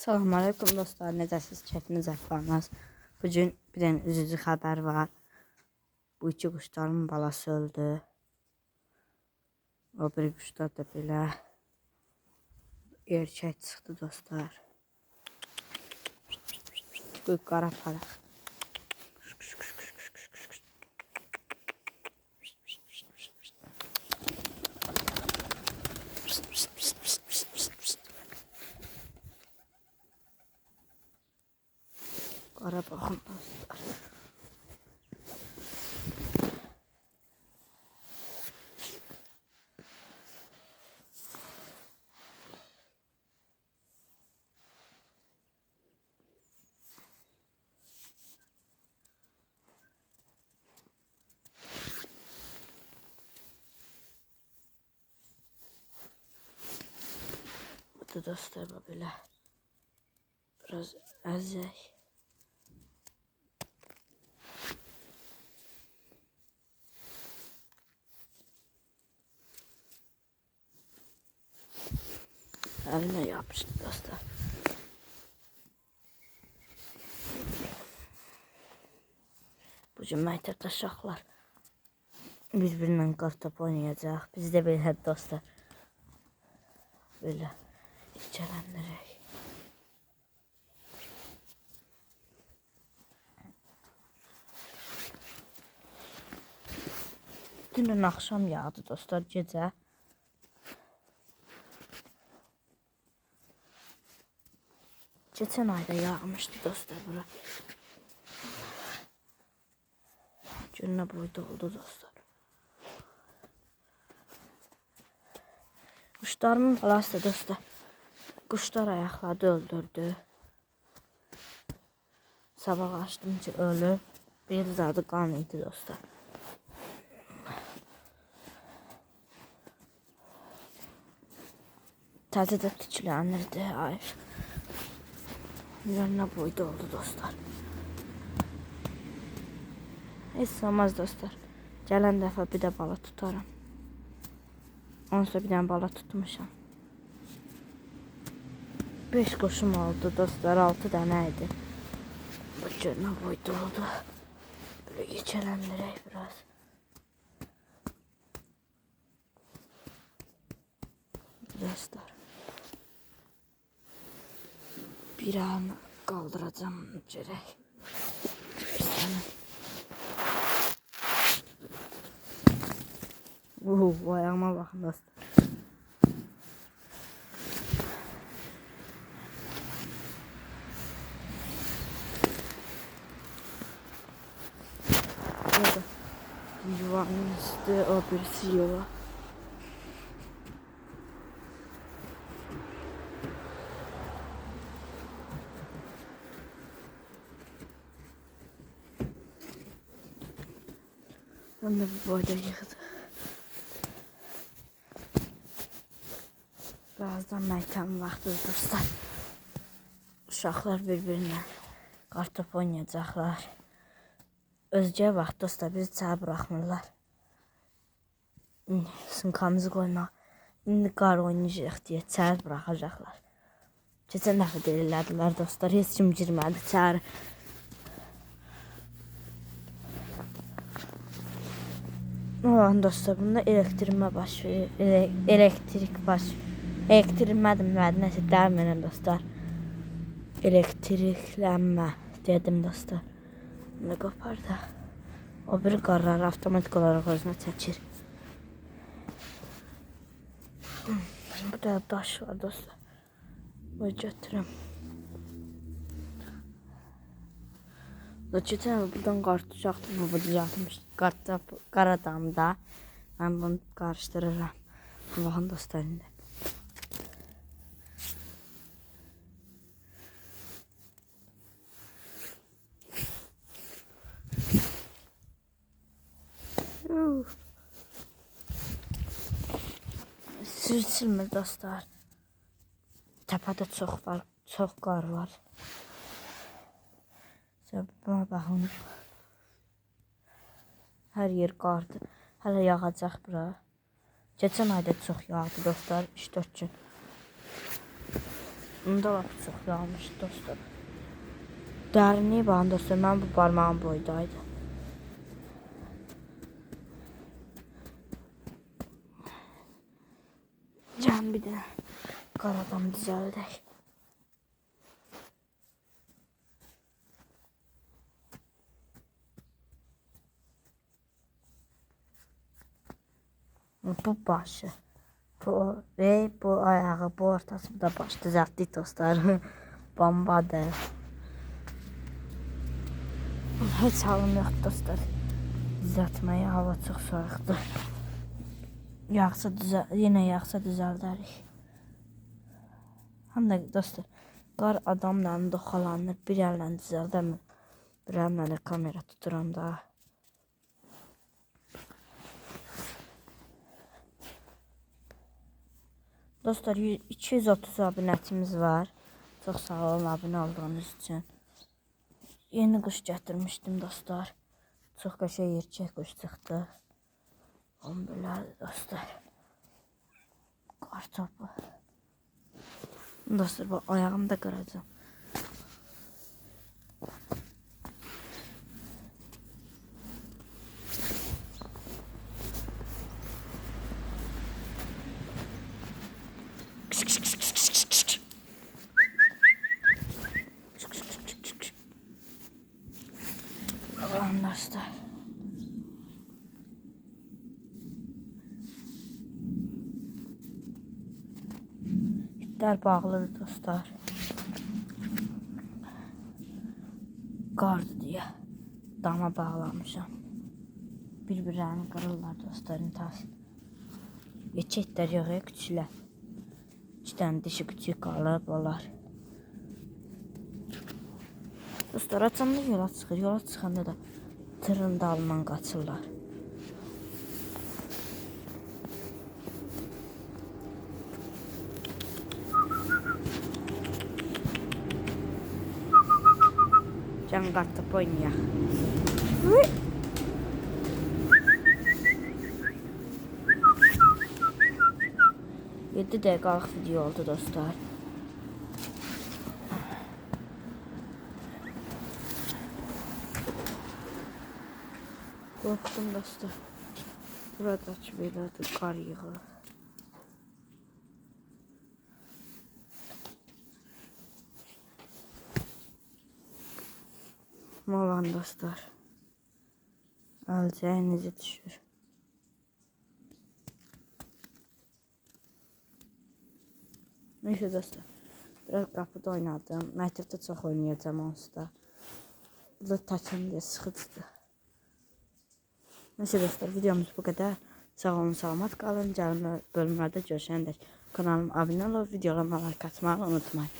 Salamünaleyküm dostlar, necəsiz, keyfiniz əhvalınız? Bugün bir dənə üzücü xəbər var. Bu iki quşların balası öldü. O bir quşlar da belə erkək çıxdı dostlar. Bu qara paraq. Qara baxın dostlar. Bu da dostlar böyle biraz əzək. Eline yapıştı dostlar. Bugün məktəbdə uşaqlar bir-birindən qartop oynayacaq. Biz də belə dostlar böyle içələndirək. Dünün axşam yağdı dostlar, gecə. Geçen ayda yağmıştı dostlar bura. Gününe boyda oldu dostlar. Kuşlarımın balası dostlar. Kuşlar ayaqladı, öldürdü. Sabah açdım ki ölü. Bir zadı qan idi dostlar. Təzədə tüklənirdi. Ay. Gününe boyda oldu dostlar. Heç olmaz dostlar. Gələn dəfə bir də bala tutarım. Onsa bir dənə bala tutmuşam. 5 quşum oldu dostlar, 6 dənə idi. Bu günə boyda oldu. Böyle geçələndirək biraz. Dostlar. Bir an qaldıracağım gərək. Ayağıma bakın dostlar. Burada yuvanın üstü, o birisi yuva. Ben de bu boyda yıkıldı. Birazdan məktəbin vaxtıdır dostlar. Uşaqlar bir-birinə qartop oynayacaqlar. Özgə vaxt dostlar bizi çaya buraxmırlar. Sınkamızı qoymaq. İndi qar oynayacaq deyə çaya buraxacaqlar. Keçən dəfə də elədilər dostlar. Heç kim girmədi çaya. Dostlar bunda elektrikmə baş verir. Elektrirmədim nəsə dərmənəm dostlar. Elektriklənmə dedim dostlar. Bunu qopar da. O bir qarları avtomatik olaraq özünə çəkir. Burada daş var dostlar. Bunu götürüm. Geçen buradan kart uçaktı, bu burada yatmış. Qara damda. Ben bunu karıştırırım. Bakın dostlar indi. Sürçülmür dostlar. Təpədə çox var, çox qar var. Buna baxın. Hər yer qardı. Hələ yağacaq bura. Geçən ayda çox yağdı dostlar, 3-4 gün. Bunda lap çox yağmış dostlar. Dərinliyi baxın dostlar, mən bu parmağım boydaydı. Gəlin bir də qaradan düzəldək. Bu başı. Bu ve bu ayağı, bu ortası, bu da baş düzelttik dostlar. Bombadır. Hiç halım yok dostlar. Düzeltmeye, hava çok soğukdur. Yine yağsa düzeldərik. Həm də dostlar, qar adamla doxalanır, bir əllə düzəldəmir. Bir əllə də kamera tuturam da. Dostlar 230 abunətimiz var. Çox sağ olun abunə olduğunuz üçün. Yeni quş gətirmişdim dostlar. Çox qəşəng erkək quş çıxdı. On belə dostlar. Qartopu. Dostlar bu ayağımı da qıracağım. Allah'ım dostlar. İplər bağlıdır dostlar. Qardı deyə dama bağlamışam. Bir-birlərini qırırlar dostların tas. Keçəklər yox, küçülər. 2 dənə dişi küçük qalıb olar. Dostlar açanda yola çıxır. Yola çıxanda da tırın dalından qaçırlar. Can qartop oynayaq. 7 dəqiqəlik video oldu dostlar. Korktum dostlar. Buradakı belədir, qar yığılır. Molan dostlar. Əlcəyinizi düşür. Neyse dostlar. Biraz qapıda oynadım. Məktəbdə çox oynayacağım onsuz da. Bu da taçın diye sıxıcıdır. Neyse dostlar, videomuz bu kadar. Sağ olun, salamat qalın. Gəlin bölümlərdə görüşəndək kanalıma abunə olub, videolarıma like atmağı unutmayın.